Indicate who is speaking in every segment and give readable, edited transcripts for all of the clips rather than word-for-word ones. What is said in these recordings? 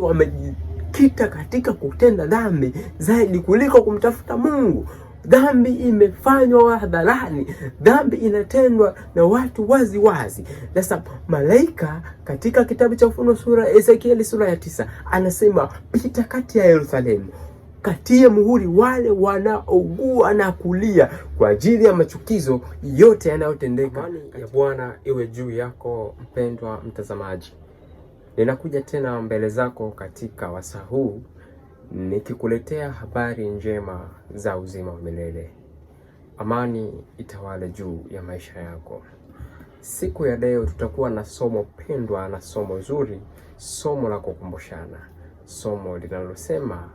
Speaker 1: watu wamejikita katika kutenda dhambi zaidi kuliko kumtafuta Mungu. Dhambi imefanywa hadharani, dhambi inatendwa na watu wazi wazi. Sasa malaika katika kitabu cha Ufunuo Ezekieli sura ya 9 anasema, pita kati ya Yerusalemu, katie muhuri wale wanaougua na kulia kwa ajili ya machukizo yote yanayotendeka. Amani ya Bwana iwe juu yako mpendwa mtazamaji. Ninakuja tena mbele zako katika wasaa huu nikikuletea habari njema za uzima wa milele. Amani itawale juu ya maisha yako. Siku ya leo tutakuwa na somo pendwa na somo zuri, somo la kukumbushana, somo linalosema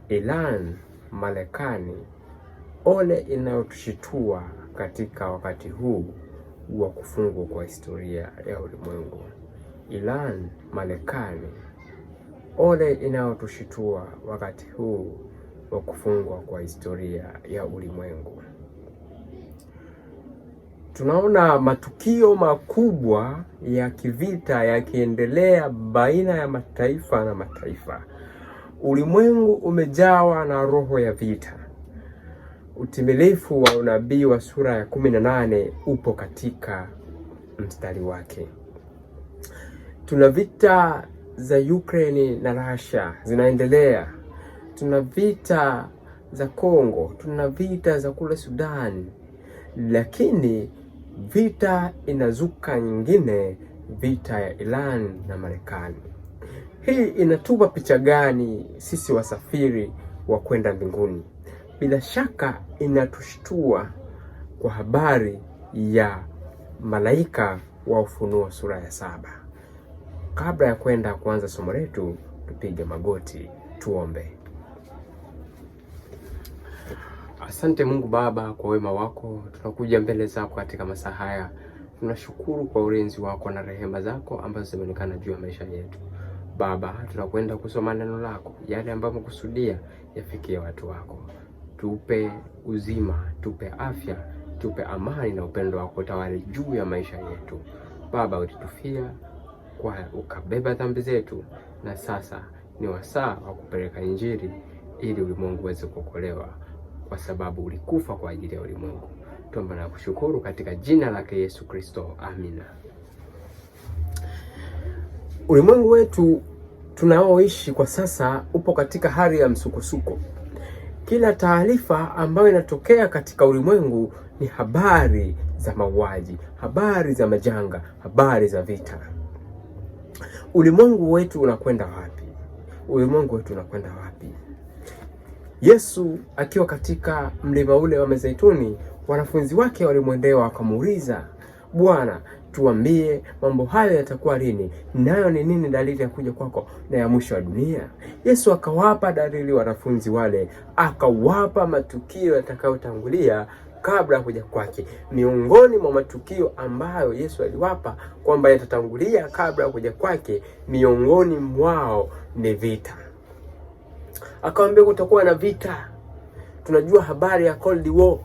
Speaker 1: Iran, Marekani, ole inayotushitua katika wakati huu wa kufungwa kwa historia ya ulimwengu. Iran, Marekani, ole inayotushitua wakati huu wa kufungwa kwa historia ya ulimwengu. Tunaona matukio makubwa ya kivita yakiendelea baina ya mataifa na mataifa. Ulimwengu umejawa na roho ya vita. Utimilifu wa unabii wa sura ya 18 upo katika mstari wake. Tuna vita za Ukraine na Russia zinaendelea. Tuna vita za Kongo, tuna vita za kule Sudan. Lakini vita inazuka nyingine, vita ya Iran na Marekani. Hii inatupa picha gani sisi wasafiri wa kwenda mbinguni? Bila shaka inatushtua kwa habari ya malaika wa Ufunuo sura ya 7. Kabla ya kwenda kuanza somo letu, tupige magoti tuombe. Asante Mungu Baba kwa wema wako. Tunakuja mbele zako katika masaa haya. Tunashukuru kwa ulinzi wako na rehema zako ambazo zimeonekana juu ya maisha yetu. Baba, tunakwenda kusoma neno lako, yale ambayo umekusudia yafikie watu wako. Tupe uzima, tupe afya, tupe amani na upendo wako tawali juu ya maisha yetu. Baba, ulitufia kwa ukabeba dhambi zetu, na sasa ni wasaa wa kupeleka Injili ili ulimwengu uweze kuokolewa, kwa sababu ulikufa kwa ajili ya ulimwengu. Tuomba na kushukuru katika jina lake Yesu Kristo. Amina. Ulimwengu wetu tunaoishi kwa sasa upo katika hali ya msukosuko. Kila taarifa ambayo inatokea katika ulimwengu ni habari za mauaji, habari za majanga, habari za vita. Ulimwengu wetu unakwenda wapi? Ulimwengu wetu unakwenda wapi? Yesu akiwa katika mlima ule wa Mizeituni, wanafunzi wake walimwendea wakamuuliza, Bwana, tuambie mambo hayo yatakuwa lini? Nayo ni nini dalili ya kuja kwako na ya mwisho wa dunia? Yesu akawapa dalili wanafunzi wale, akawapa matukio yatakayotangulia kabla ya kuja kwake. Miongoni mwa matukio ambayo Yesu aliwapa kwamba yatatangulia kabla ya kuja kwake, miongoni mwao ni vita. Akawaambia kutakuwa na vita. Tunajua habari ya Cold War,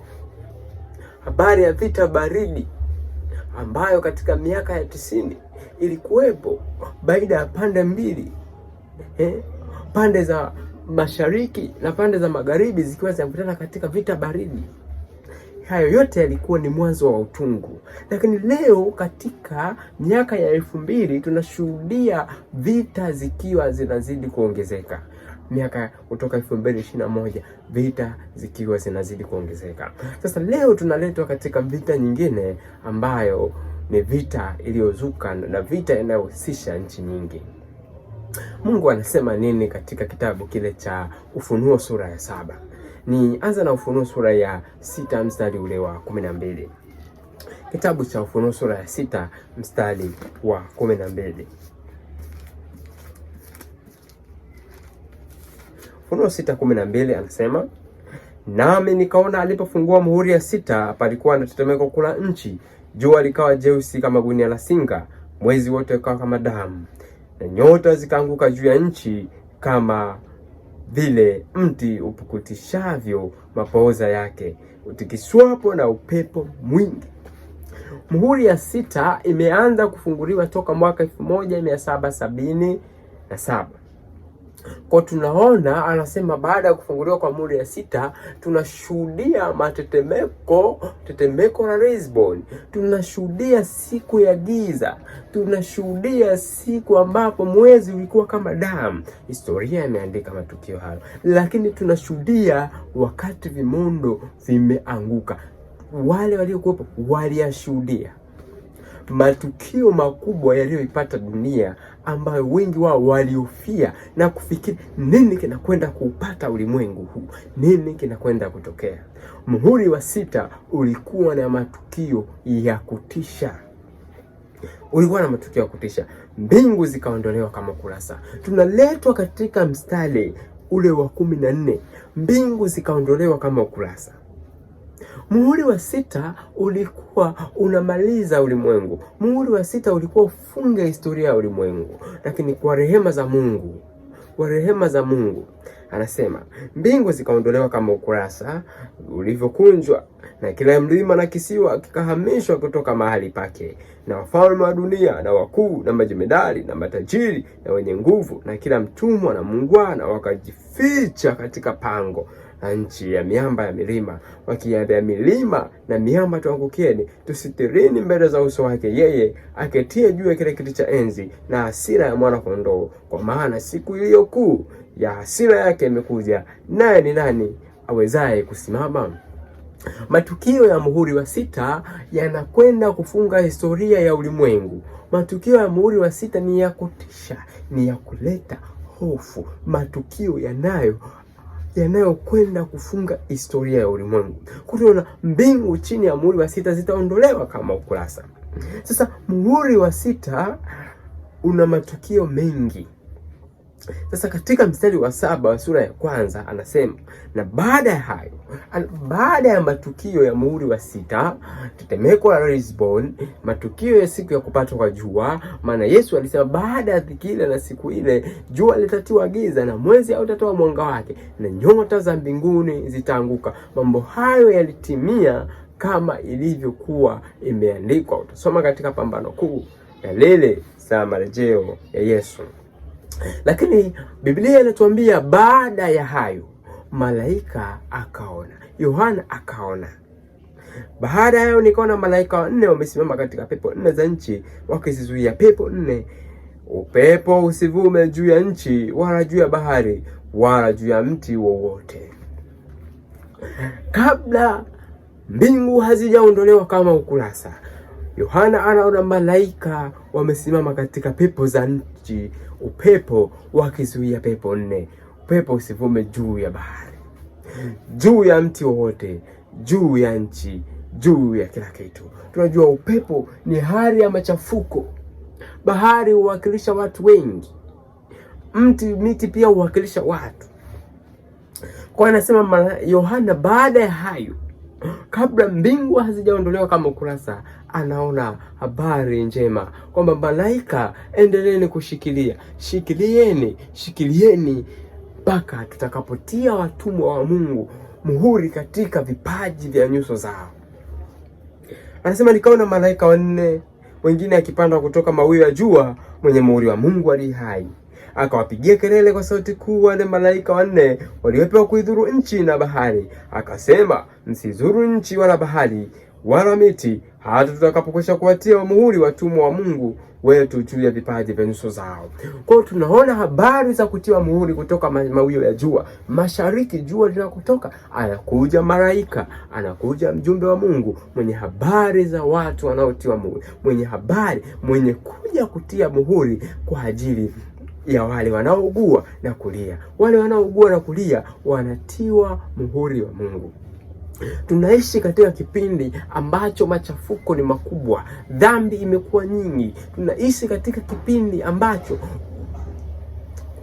Speaker 1: habari ya vita baridi ambayo katika miaka ya 90 ilikuwepo baina ya pande mbili, pande za mashariki na pande za magharibi zikiwa zinakutana katika vita baridi. Hayo yote yalikuwa ni mwanzo wa utungu. Lakini leo katika miaka ya 2000 tunashuhudia vita zikiwa zinazidi kuongezeka. Miaka kutoka 2021 vita zikiwa zinazidi kuongezeka. Sasa leo tunaletwa katika vita nyingine ambayo ni vita iliyozuka na vita inayohusisha nchi nyingi. Mungu anasema nini katika kitabu kile cha Ufunuo sura ya 7? Ni anza na Ufunuo sura ya 6 mstari ule wa 12. Kitabu cha Ufunuo sura ya 6 mstari wa 12. Ufunuo 6:12 anasema, nami nikaona alipofungua muhuri ya 6, palikuwa na tetemeko kula nchi, jua likawa jeusi kama gunia la singa, mwezi wote ukawa kama damu, na nyota zikaanguka juu ya nchi kama vile mti upukutishavyo mapooza yake utikiswapo na upepo mwingi. Muhuri ya 6 imeanza kufunguliwa toka mwaka 1777. Kwa tunaona anasema baada ya kufunguliwa kwa muhuri ya 6 tunashuhudia tetemeko la Lisbon, tunashuhudia siku ya giza, tunashuhudia siku ambapo mwezi ulikuwa kama damu. Historia imeandika matukio hayo, lakini tunashuhudia wakati vimondo vimeanguka. Wale waliokuwepo waliyashuhudia matukio makubwa yaliyoipata dunia, ambayo wengi wao waliofia na kufikiri nini kinakwenda kuupata ulimwengu huu, nini kinakwenda kutokea. Muhuri wa 6 ulikuwa na matukio ya kutisha, Mbingu zikaondolewa kama kurasa. Tunaletwa katika mstari ule wa 14, mbingu zikaondolewa kama ukurasa. Muhuri wa 6 ulikuwa unamaliza ulimwengu. Muhuri wa 6 ulikuwa ufunge historia ya ulimwengu, lakini kwa rehema za Mungu anasema mbingu zikaondolewa kama ukurasa ulivyokunjwa, na kila mlima na kisiwa kikahamishwa kutoka mahali pake, na wafalme wa dunia na wakuu na majemedari na matajiri na wenye nguvu na kila mtumwa na muungwana wakajificha katika pango na nchi ya miamba ya milima, wakiambia milima na miamba, tuangukieni, tusitirini mbele za uso wake yeye aketie juu ya kile kiti cha enzi na hasira ya mwana kondoo, kwa maana siku iliyo kuu ya hasira yake imekuja, naye ni nani awezaye kusimama? Matukio ya muhuri wa 6 yanakwenda kufunga historia ya ulimwengu. Matukio ya muhuri wa 6 ni ya kutisha, ni ya kuleta hofu, matukio yanayokwenda kufunga historia ya ulimwengu. Kuna mbingu chini ya muhuri wa 6 zitaondolewa kama ukurasa. Sasa muhuri wa 6 una matukio mengi. Sasa katika mstari wa 7 wa sura ya 1 anasema, na baada ya matukio ya muhuri wa 6, tetemeko la Lisbon, matukio ya siku ya kupatwa kwa jua, maana Yesu alisema baada ya dhiki ile na siku ile jua litatiwa giza na mwezi hautatoa mwanga wake na nyota za mbinguni zitaanguka. Mambo hayo yalitimia kama ilivyokuwa imeandikwa. Utasoma katika Pambano Kuu, dalili za marejeo ya Yesu. Lakini Biblia inatuambia baada ya hayo malaika akaona, Yohana akaona. Baada ya hayo nikaona malaika 4 wamesimama katika pepo 4 za nchi, wakizizuia pepo 4, upepo usivume juu ya nchi wala juu ya bahari wala juu ya mti wowote. Kabla mbingu hazijaondolewa kama ukurasa, Yohana anaona malaika wamesimama katika pepo za nchi, upepo wakizuia pepo 4, upepo usivume juu ya bahari, juu ya mti wowote, juu ya nchi, juu ya kila kitu. Tunajua upepo ni hali ya machafuko. Bahari huwakilisha watu wengi, miti pia huwakilisha watu. Kwa anasema Yohana, baada ya hayo, kabla mbingu hazijaondolewa kama ukurasa, anaona habari njema kwamba malaika, endeleeni kushikilia, shikilieni mpaka tutakapotia watumwa wa Mungu muhuri katika vipaji vya nyuso zao. Anasema nikaona malaika 4 wengine akipanda kutoka mawio ya jua, mwenye muhuri wa Mungu aliye hai. Akawapigia kelele kwa sauti kuu wale malaika 4 waliopewa kuidhuru nchi na bahari, akasema, msidhuru nchi wala bahari wala miti, hata tutakapokwisha kuwatia muhuri watumwa wa Mungu wetu juu ya vipaji vya nyuso zao. Kwa hiyo tunaona habari za kutiwa muhuri kutoka mawio ya jua. Mashariki jua linakotoka, anakuja malaika, anakuja mjumbe wa Mungu mwenye habari za watu wanaotiwa muhuri, mwenye kuja kutia muhuri kwa ajili ya wale wanaougua na kulia. Wale wanaougua na kulia wanatiwa muhuri wa Mungu. Tunaishi katika kipindi ambacho machafuko ni makubwa, dhambi imekuwa nyingi. Tunaishi katika kipindi ambacho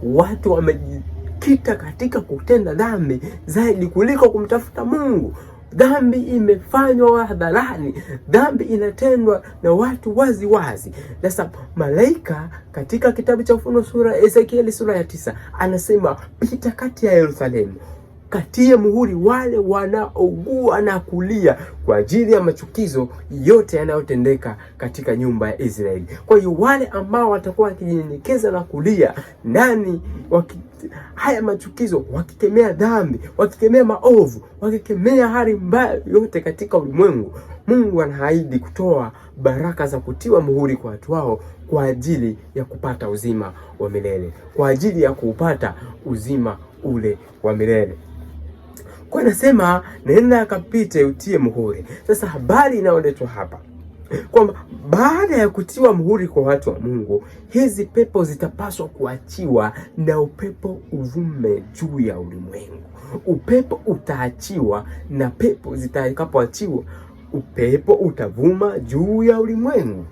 Speaker 1: watu wamejikita katika kutenda dhambi zaidi kuliko kumtafuta Mungu. Dhambi imefanywa hadharani, dhambi inatendwa na watu wazi wazi. Sasa malaika katika kitabu cha Ufunuo Ezekieli sura ya 9 anasema, pita kati ya Yerusalemu, katie muhuri wale wanaougua na kulia kwa ajili ya machukizo yote yanayotendeka katika nyumba ya Israeli. Kwa hiyo wale ambao watakuwa wakijinyenyekeza na kulia ndani haya machukizo, wakikemea dhambi, wakikemea maovu, wakikemea hali mbaya yote katika ulimwengu, Mungu anaahidi kutoa baraka za kutiwa muhuri kwa watu wao kwa ajili ya kupata uzima wa milele, kwa ajili ya kupata uzima ule wa milele. Kwa nasema nenda akapite utie muhuri. Sasa habari inayoletwa hapa kwamba baada ya kutiwa muhuri kwa watu wa Mungu, hizi pepo zitapaswa kuachiwa na upepo uvume juu ya ulimwengu. Upepo utaachiwa na pepo zitakapoachiwa, upepo utavuma juu ya ulimwengu.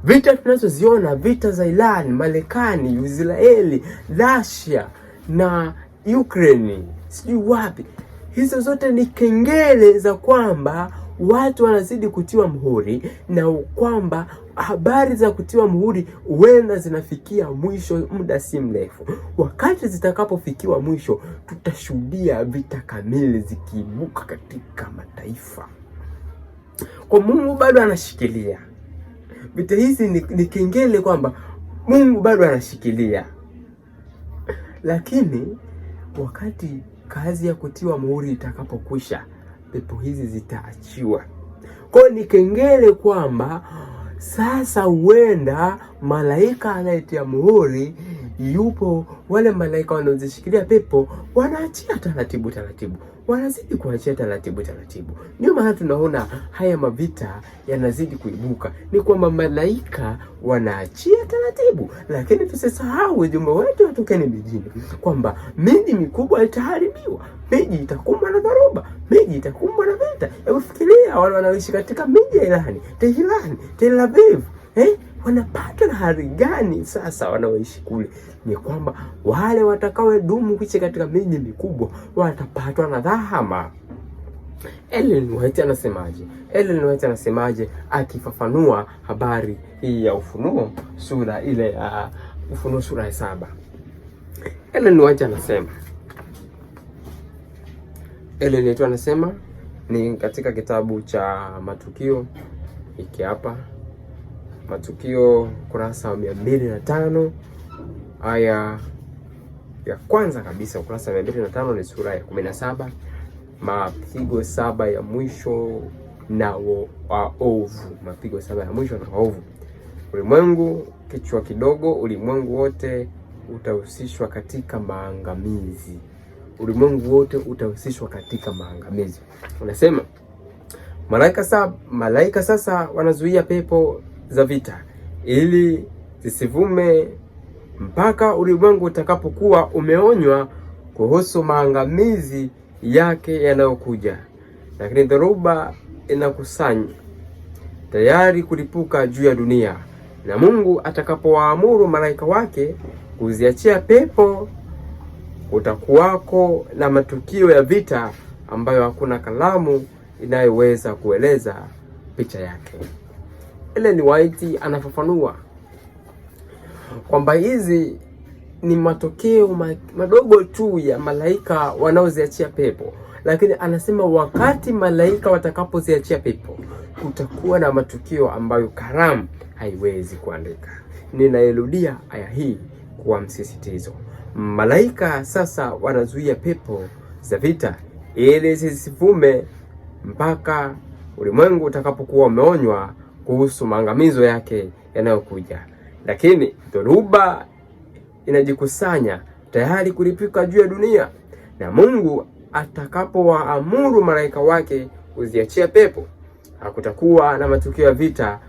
Speaker 1: Vita tunazoziona, vita za Iran, Marekani, Israeli, Russia na Ukraine, sijui wapi, hizo zote ni kengele za kwamba watu wanazidi kutiwa muhuri, na kwamba habari za kutiwa muhuri huenda zinafikia mwisho muda si mrefu. Wakati zitakapofikiwa mwisho, tutashuhudia vita kamili zikiibuka katika mataifa. Kwa Mungu bado anashikilia. Vita hizi ni kengele kwamba Mungu bado anashikilia. Lakini wakati kazi ya kutiwa muhuri itakapokwisha, pepo hizi zitaachiwa. Kwa ni kengele kwamba sasa huenda malaika anayetia muhuri yupo, wale malaika wanaozishikilia pepo wanaachia taratibu taratibu, wanazidi kuachia taratibu taratibu. Ndio maana tunaona haya mavita yanazidi kuibuka, ni kwamba malaika wanaachia taratibu. Lakini tusisahau ujumbe wetu watokeni mijini, kwamba miji mikubwa itaharibiwa, miji itakumbwa na dharuba, miji itakumbwa na vita. Hebu fikiria wale wanaoishi katika miji ya Irani, Tehran, Tel Aviv, wanapatwa na hali gani sasa wanaoishi kule? Ni kwamba wale watakaodumu kuishi katika miji mikubwa watapatwa na dhahama. Ellen White anasemaje? Ellen White anasemaje akifafanua habari hii ya Ufunuo sura ile ya Ufunuo sura ya 7? Ellen White anasema, Ellen White anasema ni katika kitabu cha Matukio hiki hapa, Matukio kurasa wa 205 aya ya kwanza kabisa. Ukurasa wa 205 ni sura ya 17, mapigo 7 ya mwisho na waovu. Mapigo 7 ya mwisho na waovu. Ulimwengu kichwa kidogo, ulimwengu wote utahusishwa katika maangamizi. Ulimwengu wote utahusishwa katika maangamizi. Unasema malaika sasa wanazuia pepo za vita ili zisivume mpaka ulimwengu utakapokuwa umeonywa kuhusu maangamizi yake yanayokuja. Lakini dhoruba inakusanya tayari kulipuka juu ya dunia, na Mungu atakapowaamuru malaika wake kuziachia pepo, utakuwako na matukio ya vita ambayo hakuna kalamu inayoweza kueleza picha yake. Ellen White anafafanua kwamba hizi ni matokeo madogo tu ya malaika wanaoziachia pepo, lakini anasema wakati malaika watakapoziachia pepo, kutakuwa na matukio ambayo kalamu haiwezi kuandika. Ninairudia aya hii kwa msisitizo. Malaika sasa wanazuia pepo za vita ili zisivume mpaka ulimwengu utakapokuwa umeonywa kuhusu maangamizo yake yanayokuja. Lakini dhoruba inajikusanya tayari kulipuka juu ya dunia, na Mungu atakapowaamuru malaika wake kuziachia pepo, hakutakuwa na matukio ya vita.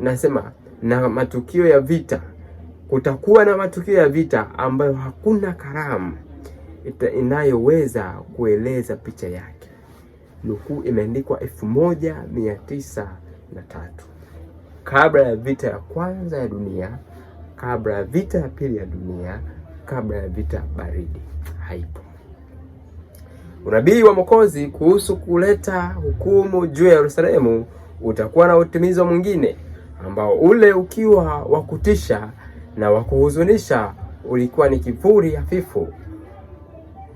Speaker 1: Nasema na matukio ya vita, kutakuwa na matukio ya vita ambayo hakuna kalamu inayoweza kueleza picha yake. Nukuu imeandikwa 1903, kabla ya vita ya kwanza ya dunia, kabla ya vita ya pili ya dunia, kabla ya vita baridi. Haipo. Unabii wa Mwokozi kuhusu kuleta hukumu juu ya Yerusalemu utakuwa na utimizo mwingine, ambao ule ukiwa wa kutisha na wa kuhuzunisha ulikuwa ni kivuli hafifu.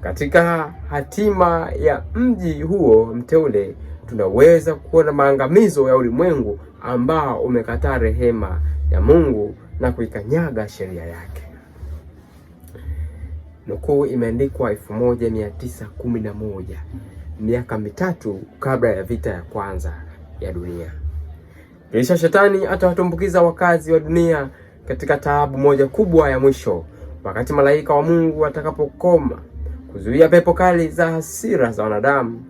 Speaker 1: Katika hatima ya mji huo mteule, tunaweza kuona maangamizo ya ulimwengu ambao umekataa rehema ya Mungu na kuikanyaga sheria yake. Nukuu imeandikwa 1911, miaka mitatu kabla ya vita ya kwanza ya dunia. Kisha shetani atawatumbukiza wakazi wa dunia katika taabu moja kubwa ya mwisho, wakati malaika wa Mungu watakapokoma kuzuia pepo kali za hasira za wanadamu,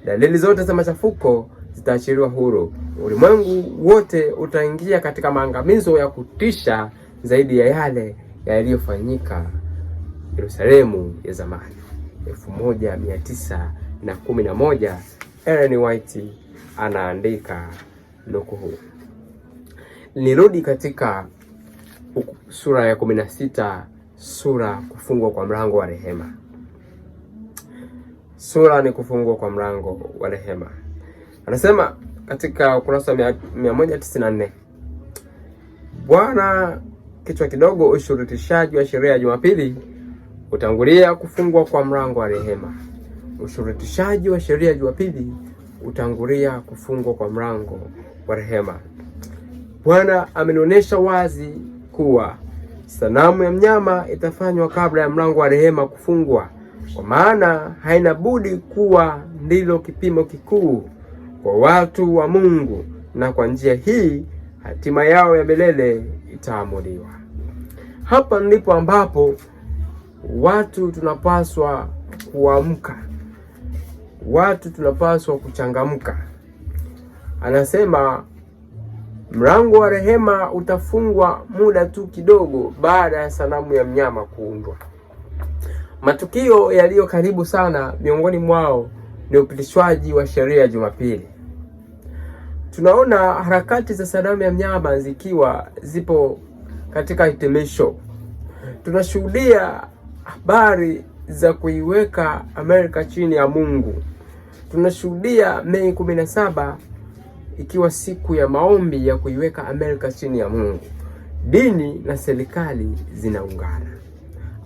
Speaker 1: Dalili zote za machafuko zitaachiliwa huru. Ulimwengu wote utaingia katika maangamizo ya kutisha zaidi ya yale yaliyofanyika Yerusalemu ya zamani. 1911, Ellen White anaandika nukuu. Nirudi katika sura ya 16, sura kufungwa kwa mlango wa rehema. Sura ni kufungwa kwa mlango wa rehema. Anasema katika ukurasa 194, Bwana, kichwa kidogo, ushurutishaji wa sheria ya Jumapili utangulia kufungwa kwa mlango wa rehema. Ushurutishaji wa sheria ya Jumapili utangulia kufungwa kwa mlango wa rehema. Bwana amenionyesha wazi kuwa sanamu ya mnyama itafanywa kabla ya mlango wa rehema kufungwa, kwa maana haina budi kuwa ndilo kipimo kikuu kwa watu wa Mungu, na kwa njia hii hatima yao ya milele itaamuliwa. Hapa ndipo ambapo watu tunapaswa kuamka, watu tunapaswa kuchangamka. Anasema mlango wa rehema utafungwa muda tu kidogo baada ya sanamu ya mnyama kuundwa. Matukio yaliyo karibu sana miongoni mwao ni upitishwaji wa sheria ya Jumapili. Tunaona harakati za sanamu ya mnyama zikiwa zipo katika hitimisho. Tunashuhudia habari za kuiweka Amerika chini ya Mungu. Tunashuhudia Mei 17 ikiwa siku ya maombi ya kuiweka Amerika chini ya Mungu. Dini na serikali zinaungana.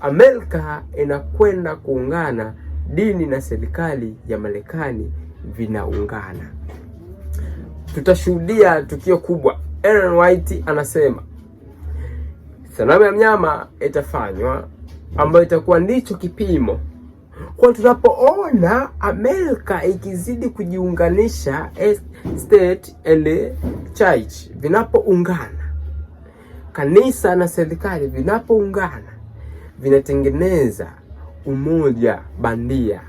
Speaker 1: Amerika inakwenda kuungana, dini na serikali ya Marekani vinaungana. Tutashuhudia tukio kubwa. Ellen White anasema sanamu ya mnyama itafanywa, ambayo itakuwa ndicho kipimo. Kwa tunapoona Amerika ikizidi kujiunganisha, state and church vinapoungana, kanisa na serikali vinapoungana, vinatengeneza umoja bandia,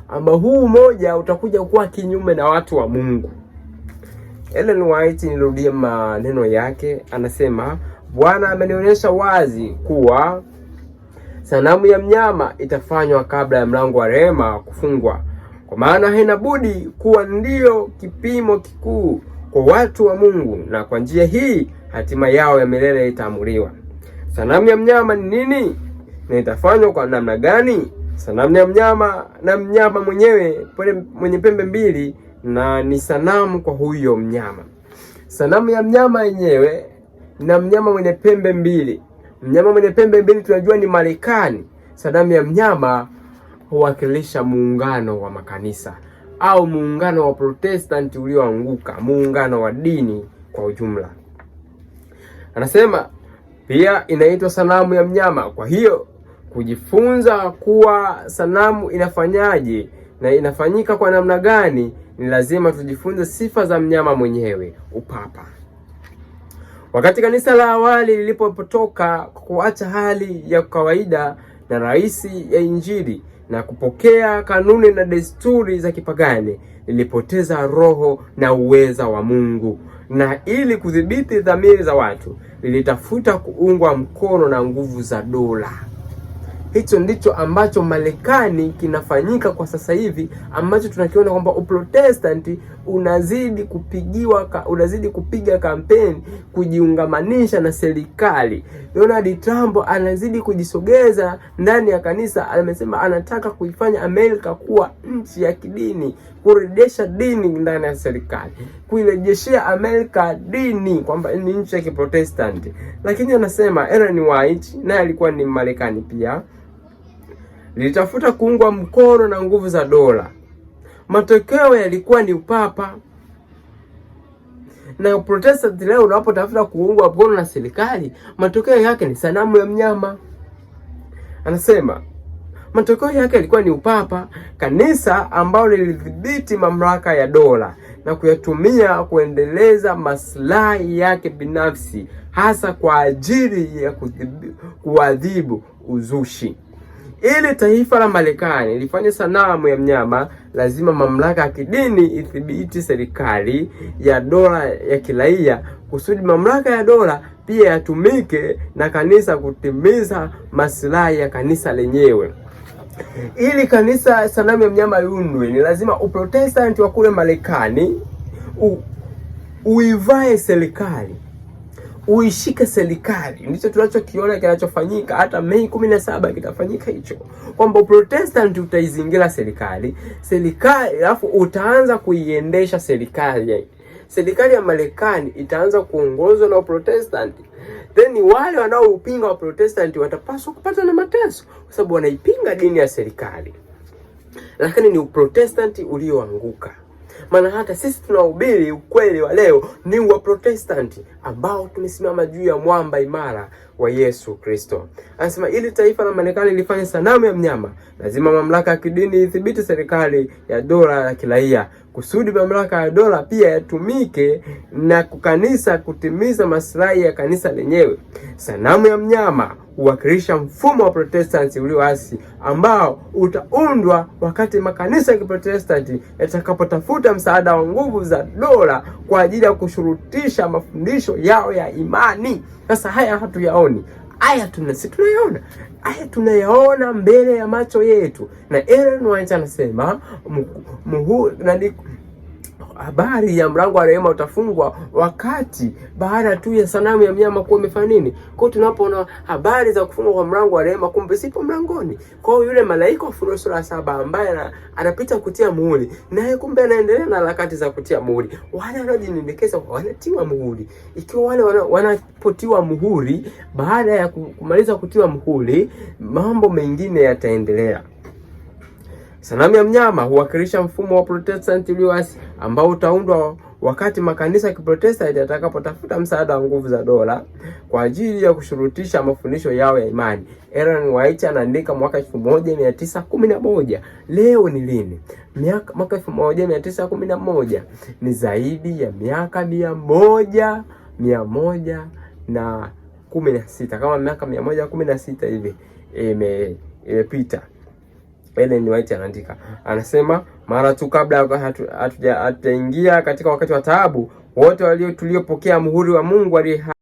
Speaker 1: ambao huu umoja utakuja kuwa kinyume na watu wa Mungu. Ellen White, nirudia maneno yake, anasema Bwana amenionyesha wazi kuwa sanamu ya mnyama itafanywa kabla ya mlango wa rehema kufungwa, kwa maana haina budi kuwa ndio kipimo kikuu kwa watu wa Mungu, na kwa njia hii hatima yao ya milele itaamuliwa. Sanamu ya mnyama ni nini na itafanywa kwa namna gani? Sanamu ya mnyama na mnyama mwenyewe mwenye pembe mbili, na ni sanamu kwa huyo mnyama. Sanamu ya mnyama yenyewe na mnyama mwenye pembe mbili. Mnyama mwenye pembe mbili tunajua ni Marekani. Sanamu ya mnyama huwakilisha muungano wa makanisa au muungano wa Protestanti ulioanguka, muungano wa dini kwa ujumla. Anasema pia inaitwa sanamu ya mnyama. Kwa hiyo kujifunza kuwa sanamu inafanyaje na inafanyika kwa namna gani, ni lazima tujifunze sifa za mnyama mwenyewe, upapa. Wakati kanisa la awali lilipotoka kuacha hali ya kawaida na rahisi ya Injili na kupokea kanuni na desturi za kipagani, lilipoteza roho na uweza wa Mungu, na ili kudhibiti dhamiri za watu lilitafuta kuungwa mkono na nguvu za dola. Hicho ndicho ambacho Marekani kinafanyika kwa sasa hivi, ambacho tunakiona kwamba Uprotestanti unazidi kupiga kampeni kujiungamanisha na serikali. Donald Trump anazidi kujisogeza ndani ya kanisa. Amesema anataka kuifanya Amerika kuwa nchi ya kidini, kurejesha dini ndani ya serikali, kuirejeshea Amerika dini kwamba ni nchi ya Kiprotestanti. Lakini anasema Ellen White, naye alikuwa ni Marekani pia, lilitafuta kuungwa mkono na nguvu za dola. Matokeo yalikuwa ni upapa. Na Protestant leo unapotafuta kuungwa mkono na serikali, matokeo yake ni sanamu ya mnyama. Anasema matokeo yake yalikuwa ni upapa, kanisa ambalo lilidhibiti mamlaka ya dola na kuyatumia kuendeleza maslahi yake binafsi, hasa kwa ajili ya kuadhibu uzushi. Ili taifa la Marekani lifanye sanamu ya mnyama, lazima mamlaka ya kidini ithibiti serikali ya dola ya kiraia, kusudi mamlaka ya dola pia yatumike na kanisa kutimiza maslahi ya kanisa lenyewe. Ili kanisa sanamu ya mnyama iundwe, ni lazima Uprotestanti wa kule Marekani uivae serikali, uishike serikali. Ndicho tunachokiona kinachofanyika. Hata Mei 17 kitafanyika hicho, kwamba Uprotestanti utaizingira serikali, alafu utaanza kuiendesha serikali. Serikali ya Marekani itaanza kuongozwa na Uprotestanti. Then wale wanaoupinga wa Protestanti watapaswa kupata na mateso, kwa sababu wanaipinga dini ya serikali. Lakini ni Uprotestanti ulioanguka. Maana hata sisi tunahubiri ukweli wa leo ni wa Protestanti ambao tumesimama juu ya mwamba imara wa Yesu Kristo. Anasema ili taifa la Marekani lifanye sanamu ya mnyama, lazima mamlaka ya kidini ithibiti serikali ya dola ya kiraia, kusudi mamlaka ya dola pia yatumike na kanisa kutimiza maslahi ya kanisa lenyewe. Sanamu ya mnyama huwakilisha mfumo wa Protestanti ulioasi ambao utaundwa wakati makanisa ya Kiprotestanti yatakapotafuta msaada wa nguvu za dola kwa ajili ya kushurutisha mafundisho yao ya imani. Sasa haya hatuyaoni. Haya tunayaona. Haya tunayaona mbele ya macho yetu. Na Ellen White anasema habari ya mlango wa rehema utafungwa wakati baada tu ya sanamu ya mnyama kuwa imefanya nini. Kwa tunapoona habari za kufungwa kwa mlango wa rehema, kumbe sipo mlangoni. Kwa yule malaika wa Ufunuo sura 7 ambaye anapita kutia muhuri, naye kumbe anaendelea na harakati za kutia muhuri. Wale wanaojinyenyekeza wanatiwa muhuri. Ikiwa wale wanapotiwa muhuri, baada ya kumaliza kutiwa muhuri, mambo mengine yataendelea. Sanamu ya mnyama huwakilisha mfumo wa Protestanti ulioasi ambao utaundwa wakati makanisa ya Kiprotestanti yatakapotafuta msaada wa nguvu za dola kwa ajili ya kushurutisha mafundisho yao ya imani. Ellen White anaandika mwaka 1911. Leo ni lini? Mwaka 1911 ni zaidi ya miaka 116, kama miaka 116 hivi imepita. Ellen White anaandika, anasema mara tu kabla hatujaingia katika wakati wa taabu, wote tuliopokea muhuri wa Mungu aliye hai.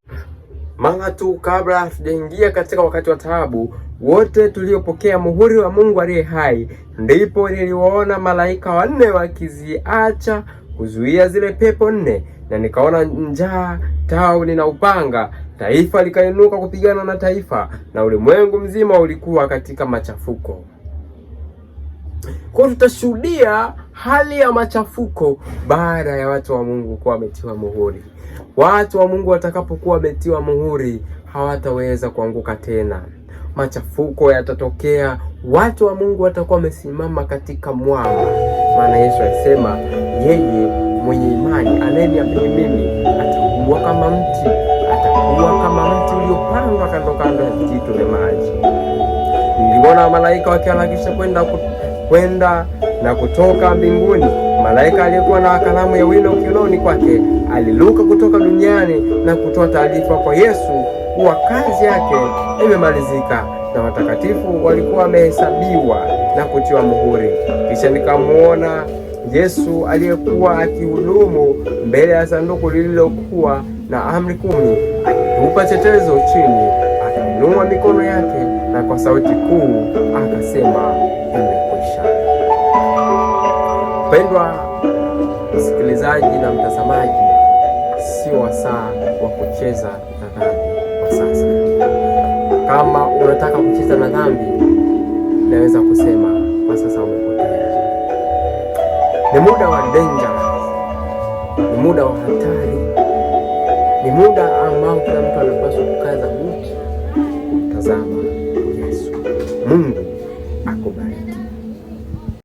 Speaker 1: Mara tu kabla hatujaingia katika wakati wa taabu, wote tuliopokea muhuri wa Mungu aliye hai, ndipo niliwaona malaika 4 wakiziacha kuzuia zile pepo 4, na nikaona njaa, tauni na upanga. Taifa likainuka kupigana na taifa, na ulimwengu mzima ulikuwa katika machafuko. Kwa tutashuhudia hali ya machafuko baada ya watu wa Mungu kuwa wametiwa muhuri. Watu wa Mungu watakapokuwa wametiwa muhuri, hawataweza kuanguka tena. Machafuko yatatokea, watu wa Mungu watakuwa wamesimama katika mwamba. Maana Yesu alisema, yeye mwenye imani anayeniamini mimi atakuwa kama mti, uliopandwa kando kando ya vijito vya maji. Niliona malaika wakiharakisha kwenda na kutoka mbinguni. Malaika aliyekuwa na kalamu ya wino kiunoni kwake aliluka kutoka duniani na kutoa taarifa kwa Yesu kuwa kazi yake imemalizika na watakatifu walikuwa wamehesabiwa na kutiwa muhuri. Kisha nikamuona Yesu aliyekuwa akihudumu mbele ya sanduku lililokuwa na amri 10, akitupa chetezo chini, akainua mikono yake na kwa sauti kuu akasema, imekwisha. Pendwa msikilizaji na mtazamaji, sio wasaa wa kucheza na dhambi kwa sasa. Kama unataka kucheza na dhambi, naweza kusema kwa sasa umepotea. Ni muda wa dangerous, ni muda wa hatari, ni muda ambao kila mtu anapaswa kukaza buti kumtazama Yesu. Mungu